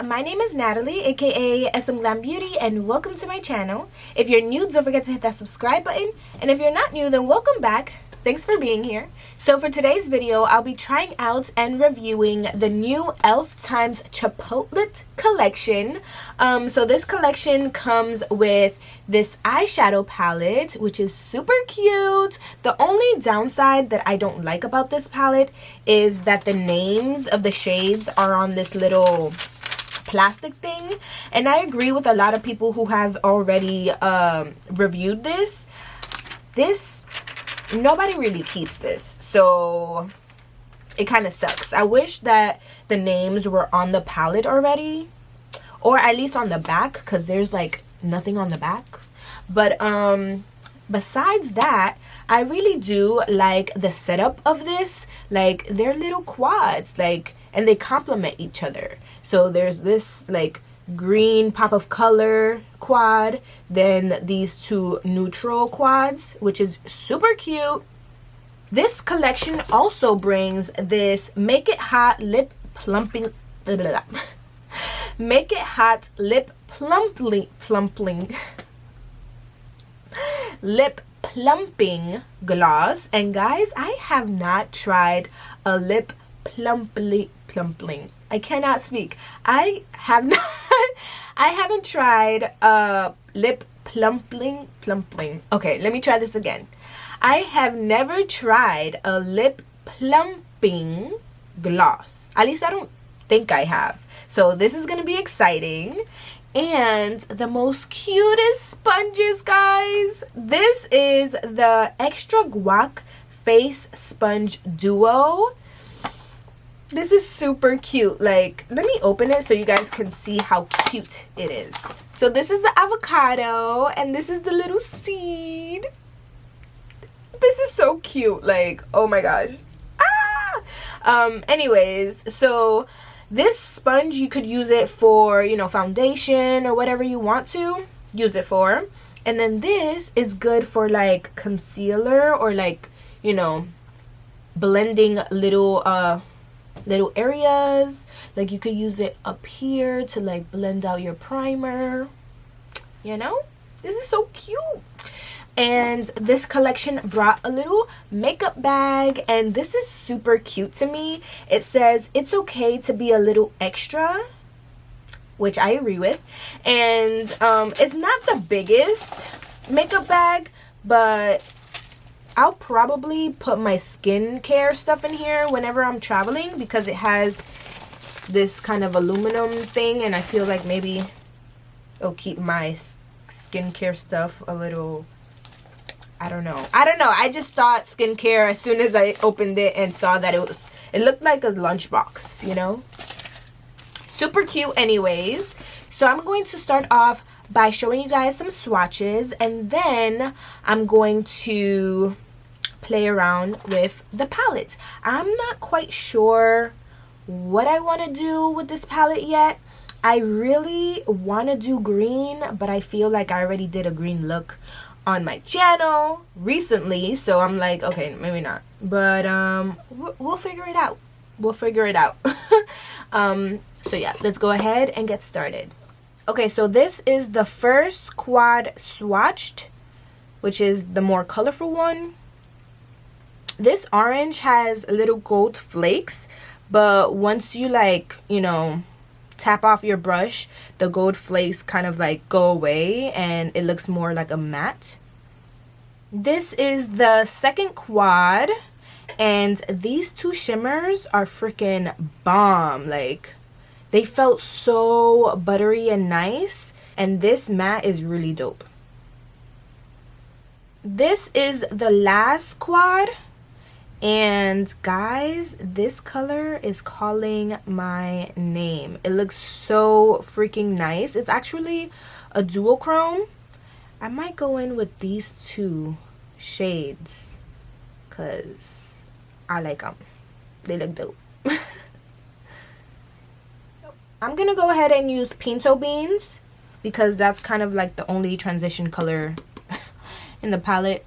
My name is Natalie, aka SM.GLAMBEAUTY, and welcome to my channel. If you're new, don't forget to hit that subscribe button, and if you're not new, then welcome back. Thanks for being here. So for today's video, I'll be trying out and reviewing the new E.l.F. times Chipotle Collection. So this collection comes with this eyeshadow palette, which is super cute. The only downside that I don't like about this palette is that the names of the shades are on this little plastic thing, and I agree with a lot of people who have already reviewed this. Nobody really keeps this, so it kind of sucks. I wish that the names were on the palette already, or at least on the back, because there's like nothing on the back. But besides that, I really do like the setup of this. Like, they're little quads, like, and they complement each other. So there's this like green pop of color quad, then these two neutral quads, which is super cute. This collection also brings this Make It Hot lip plumping Make It Hot lip plumping lip plumping gloss. And guys, I have not tried a lip plumping. I cannot speak. I haven't tried lip plumping. Okay, let me try this again. I have never tried a lip plumping gloss. At least I don't think I have. So this is gonna be exciting. And the most cutest sponges, guys. This is the Extra Guac Face Sponge Duo. This is super cute. Like, let me open it so you guys can see how cute it is. So this is the avocado, and this is the little seed. This is so cute. Like, oh my gosh. Anyways, so this sponge, you could use it for, you know, foundation or whatever you want to use it for. And then this is good for like concealer, or like, you know, blending little areas. Like, you could use it up here to like blend out your primer, you know. This is so cute. And this collection brought a little makeup bag, and this is super cute to me. It says it's okay to be a little extra, which I agree with. And it's not the biggest makeup bag, but I'll probably put my skincare stuff in here whenever I'm traveling, because it has this kind of aluminum thing, and I feel like maybe it'll keep my skincare stuff a little, I don't know. I just thought skincare as soon as I opened it and saw that it looked like a lunchbox, you know. Super cute anyways. So I'm going to start off by showing you guys some swatches, and then I'm going to play around with the palette. I'm not quite sure what I want to do with this palette yet. I really want to do green, but I feel like I already did a green look on my channel recently, so I'm like, okay, maybe not, but we'll figure it out. So yeah, let's go ahead and get started. Okay, so this is the first quad swatched, which is the more colorful one. This orange has little gold flakes, but once you like, you know, tap off your brush, the gold flakes kind of like go away and it looks more like a matte. This is the second quad, and these two shimmers are freaking bomb. Like, they felt so buttery and nice, and this matte is really dope. This is the last quad, and guys, this color is calling my name. It looks so freaking nice. It's actually a duochrome. I might go in with these two shades because I like them. They look dope. I'm gonna go ahead and use pinto beans because that's kind of like the only transition color in the palette.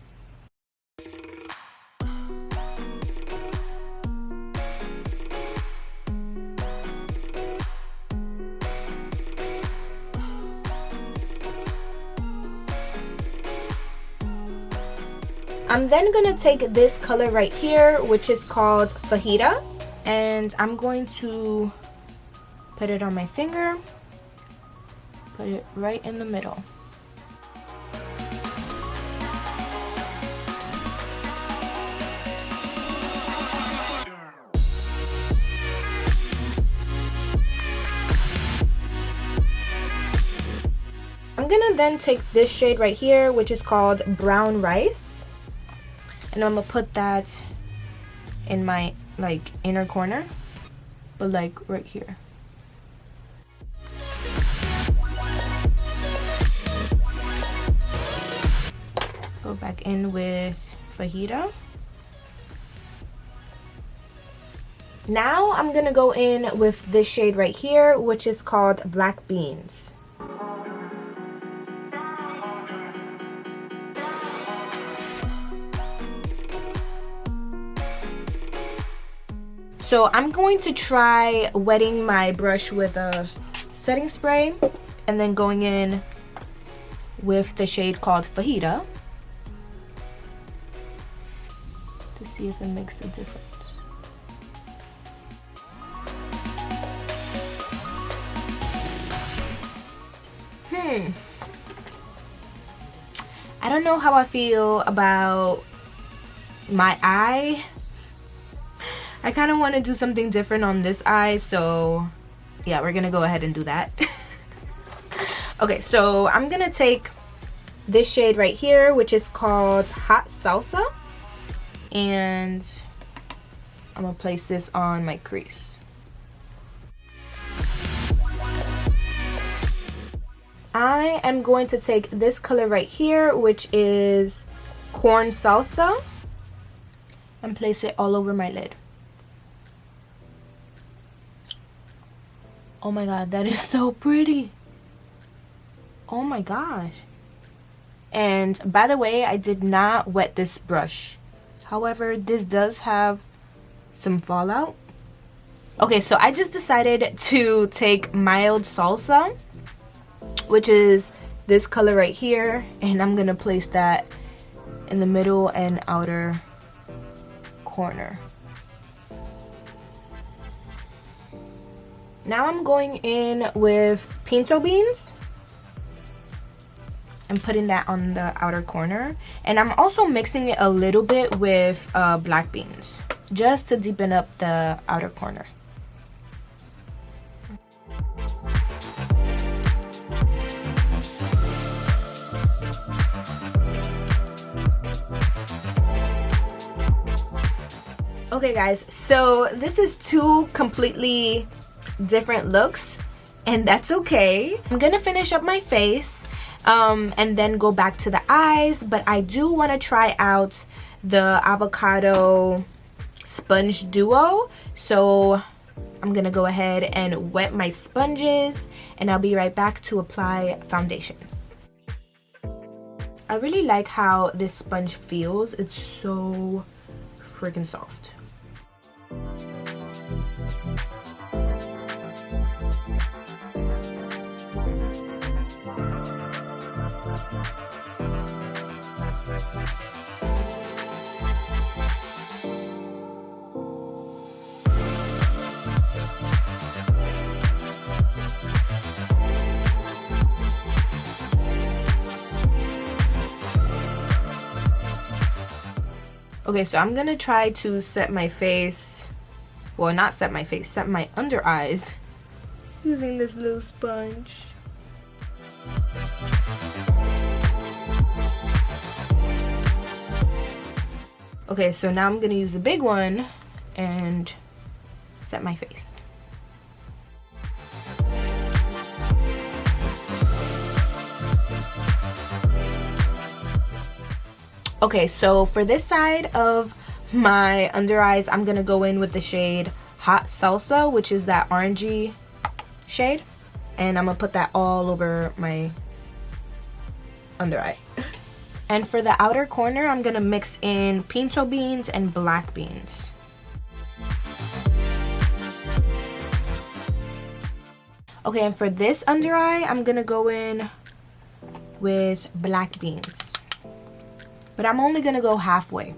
I'm then gonna take this color right here, which is called Fajita, and I'm going to put it on my finger, put it right in the middle. I'm gonna then take this shade right here, which is called Brown Rice, and I'm gonna put that in my like inner corner, but like right here. Go back in with Fajita. Now I'm gonna go in with this shade right here, which is called Black Beans. So I'm going to try wetting my brush with a setting spray and then going in with the shade called Fajita to see if it makes a difference. I don't know how I feel about my eye. I kind of want to do something different on this eye, so yeah, we're gonna go ahead and do that. Okay, so I'm gonna take this shade right here, which is called Hot Salsa, and I'm gonna place this on my crease. I am going to take this color right here, which is Corn Salsa, and place it all over my lid. Oh my god, that is so pretty. Oh my gosh. And by the way, I did not wet this brush. However, this does have some fallout. Okay, so I just decided to take Mild Salsa, which is this color right here, and I'm gonna place that in the middle and outer corner. Now I'm going in with pinto beans and putting that on the outer corner, and I'm also mixing it a little bit with black beans just to deepen up the outer corner. Okay guys, so this is two completely different looks, and that's okay. I'm gonna finish up my face and then go back to the eyes, but I do want to try out the avocado sponge duo, so I'm gonna go ahead and wet my sponges, and I'll be right back to apply foundation. I really like how this sponge feels. It's so freaking soft. Okay, so I'm gonna try to set my face, well, not set my face, set my under eyes using this little sponge. Okay, so now I'm gonna use a big one and set my face. Okay, so for this side of my under eyes, I'm gonna go in with the shade Hot Salsa, which is that orangey shade. And I'm gonna put that all over my under eye. And for the outer corner, I'm gonna mix in pinto beans and black beans. Okay, and for this under eye, I'm gonna go in with black beans. But I'm only gonna go halfway.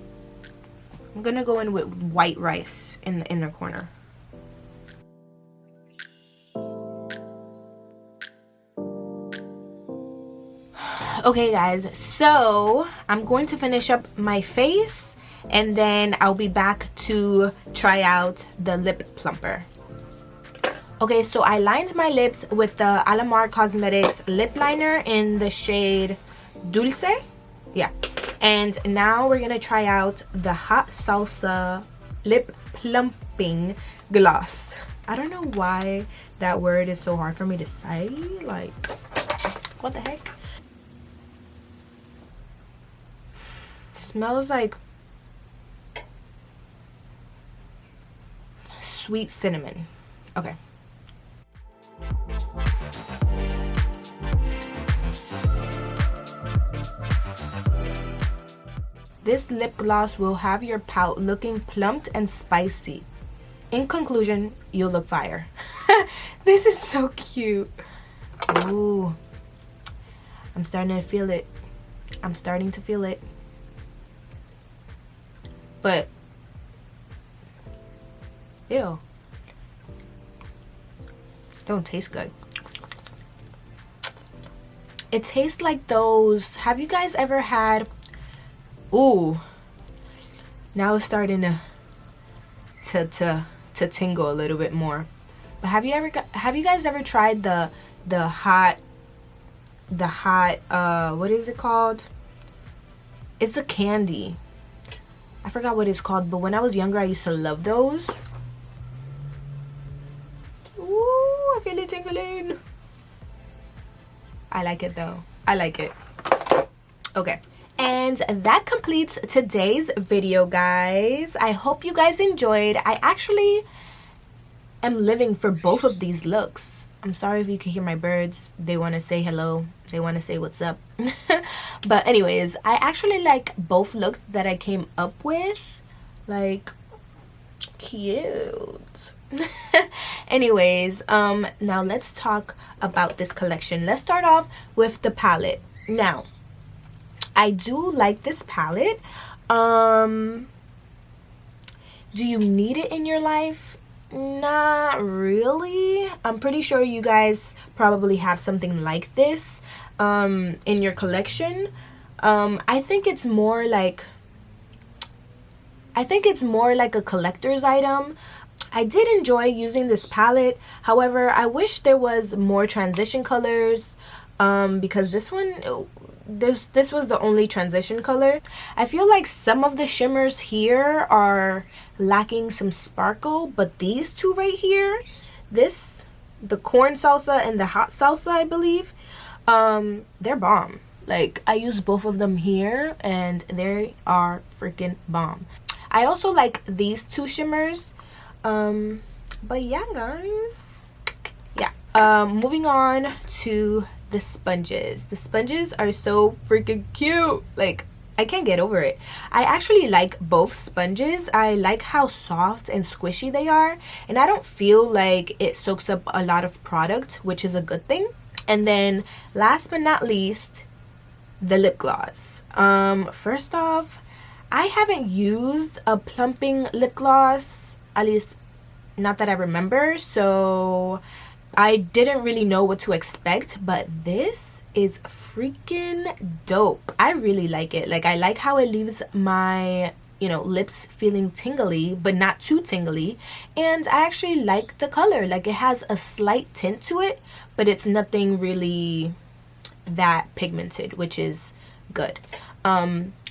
I'm gonna go in with white rice in the inner corner. Okay guys, so I'm going to finish up my face and then I'll be back to try out the lip plumper. Okay, so I lined my lips with the Alamar Cosmetics lip liner in the shade Dulce. Yeah. And now we're gonna try out the Hot Salsa Lip Plumping Gloss. I don't know why that word is so hard for me to say. Like, what the heck? Smells like sweet cinnamon. Okay. This lip gloss will have your pout looking plumped and spicy. In conclusion, you'll look fire. This is so cute. Ooh. I'm starting to feel it. I'm starting to feel it. But ew, don't taste good. It tastes like those, have you guys ever had, ooh, now it's starting to tingle a little bit more. But have you guys ever tried the hot what is it called? It's a candy. I forgot what it's called, but when I was younger, I used to love those. Ooh, I feel it tingling. I like it though. I like it. Okay. And that completes today's video, guys. I hope you guys enjoyed. I actually am living for both of these looks. I'm sorry if you can hear my birds. They want to say hello. They want to say what's up. But anyways, I actually like both looks that I came up with. Like, cute. Anyways, now let's talk about this collection. Let's start off with the palette. Now, I do like this palette. Do you need it in your life? Not really. I'm pretty sure you guys probably have something like this in your collection. I think it's more like a collector's item. I did enjoy using this palette. However, I wish there was more transition colors, because this one, this was the only transition color. I feel like some of the shimmers here are lacking some sparkle, but these two right here, the corn salsa and the hot salsa, I believe, they're bomb. Like, I use both of them here and they are freaking bomb. I also like these two shimmers. But yeah, guys, yeah. Moving on to the sponges. The sponges are so freaking cute. Like, I can't get over it. I actually like both sponges. I like how soft and squishy they are, and I don't feel like it soaks up a lot of product, which is a good thing. And then last but not least, the lip gloss. First off, I haven't used a plumping lip gloss, at least not that I remember, so I didn't really know what to expect, but this is freaking dope. I really like it. Like, I like how it leaves my, you know, lips feeling tingly, but not too tingly. And I actually like the color. Like, it has a slight tint to it, but it's nothing really that pigmented, which is good.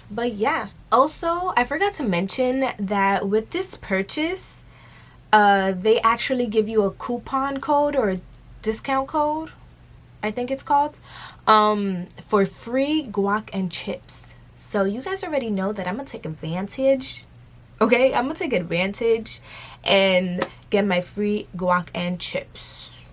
But yeah, also I forgot to mention that with this purchase, they actually give you a coupon code or a discount code, I think it's called, for free guac and chips. So you guys already know that I'm gonna take advantage. Okay, I'm gonna take advantage and get my free guac and chips.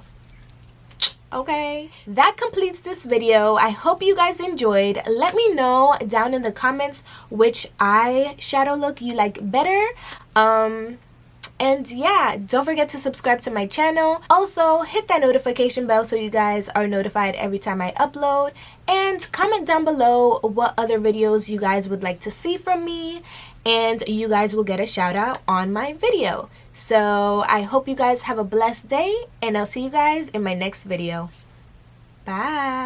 okay? That completes this video. I hope you guys enjoyed. Let me know down in the comments which eyeshadow look you like better. And yeah, don't forget to subscribe to my channel. Also, hit that notification bell so you guys are notified every time I upload. And comment down below what other videos you guys would like to see from me. And you guys will get a shout out on my video. So I hope you guys have a blessed day. And I'll see you guys in my next video. Bye.